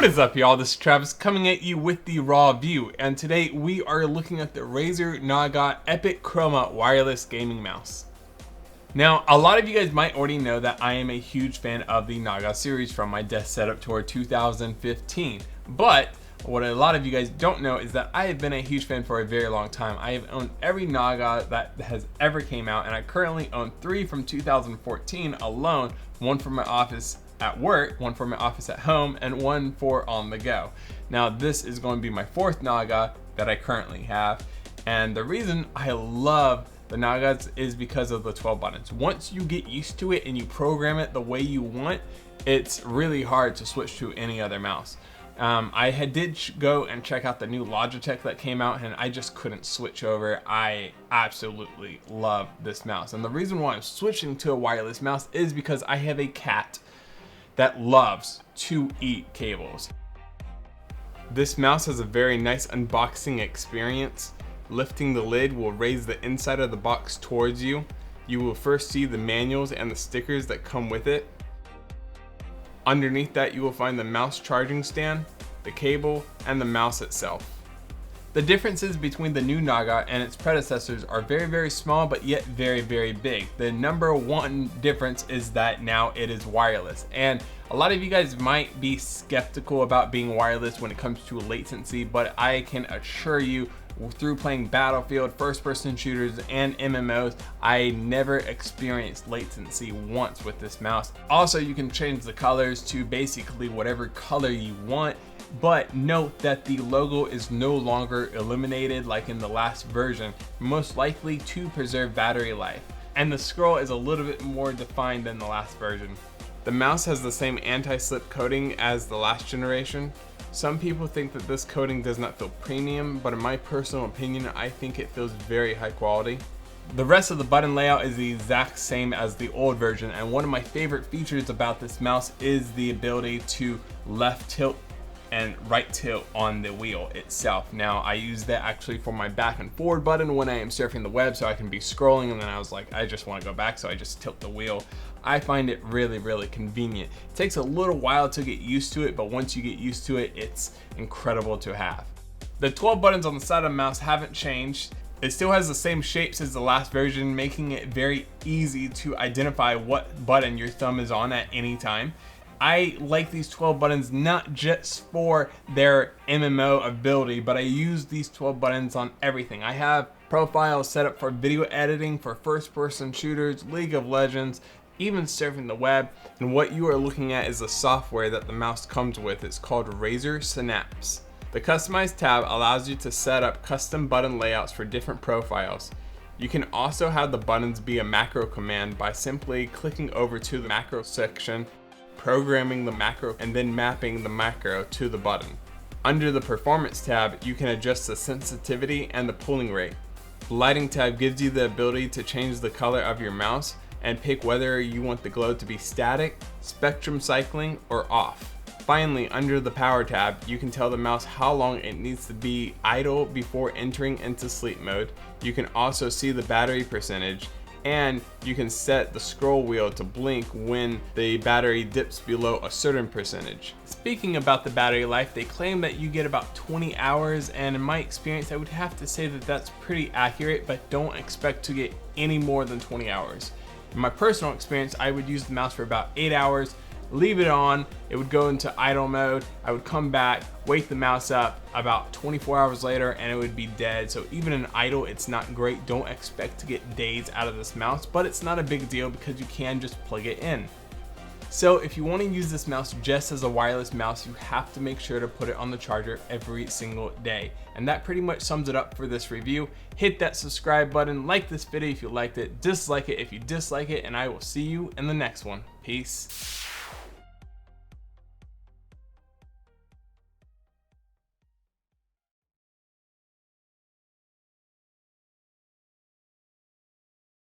is up, y'all? This is Travis coming at you with the raw view, and today we are looking at the Razer Naga Epic Chroma wireless gaming mouse. Now, a lot of you guys might already know that I am a huge fan of the Naga series from my desk setup tour 2015, but what a lot of you guys don't know is that I have been a huge fan for a very long time. I have owned every Naga that has ever came out, and I currently own 3 from 2014 alone, one for my office at work, one for my office at home, and one for on the go. Now this is going to be my 4th Naga that I currently have, and the reason I love the Nagas is because of the 12 buttons. Once you get used to it and you program it the way you want, it's really hard to switch to any other mouse. I did go and check out the new Logitech that came out, and I just couldn't switch over. I absolutely love this mouse, and the reason why I'm switching to a wireless mouse is because I have a cat that loves to eat cables. This mouse has a very nice unboxing experience. Lifting the lid will raise the inside of the box towards you. You will first see the manuals and the stickers that come with it. Underneath that, you will find the mouse charging stand, the cable, and the mouse itself. The differences between the new Naga and its predecessors are very, very small, but yet very, very big. The number one difference is that now it is wireless. And a lot of you guys might be skeptical about being wireless when it comes to latency, but I can assure you, through playing Battlefield, first-person shooters, and MMOs, I never experienced latency once with this mouse. Also, you can change the colors to basically whatever color you want, but note that the logo is no longer illuminated like in the last version, most likely to preserve battery life. And the scroll is a little bit more defined than the last version. The mouse has the same anti-slip coating as the last generation. Some people think that this coating does not feel premium, but in my personal opinion, I think it feels very high quality. The rest of the button layout is the exact same as the old version, and one of my favorite features about this mouse is the ability to left tilt and right tilt on the wheel itself. Now, I use that actually for my back and forward button when I am surfing the web, so I can be scrolling and then I was like, I just want to go back, so I just tilt the wheel. I find it really, really convenient. It takes a little while to get used to it, but once you get used to it, it's incredible to have. The 12 buttons on the side of the mouse haven't changed. It still has the same shapes as the last version, making it very easy to identify what button your thumb is on at any time. I like these 12 buttons not just for their MMO ability, but I use these 12 buttons on everything. I have profiles set up for video editing, for first-person shooters, League of Legends, even surfing the web. And what you are looking at is the software that the mouse comes with. It's called Razer Synapse. The Customize tab allows you to set up custom button layouts for different profiles. You can also have the buttons be a macro command by simply clicking over to the macro section, programming the macro, and then mapping the macro to the button. Under the Performance tab, you can adjust the sensitivity and the pulling rate. The Lighting tab gives you the ability to change the color of your mouse and pick whether you want the glow to be static, spectrum cycling, or off. Finally, under the Power tab, you can tell the mouse how long it needs to be idle before entering into sleep mode. You can also see the battery percentage, and you can set the scroll wheel to blink when the battery dips below a certain percentage. Speaking about the battery life, they claim that you get about 20 hours, and in my experience, I would have to say that that's pretty accurate, but don't expect to get any more than 20 hours. In my personal experience, I would use the mouse for about 8 hours, leave it on, it would go into idle mode, I would come back, wake the mouse up about 24 hours later, and it would be dead. So even in idle, it's not great. Don't expect to get days out of this mouse, but it's not a big deal because you can just plug it in. So if you want to use this mouse just as a wireless mouse, you have to make sure to put it on the charger every single day. And that pretty much sums it up for this review. Hit that subscribe button, like this video if you liked it, dislike it if you dislike it, and I will see you in the next one. Peace.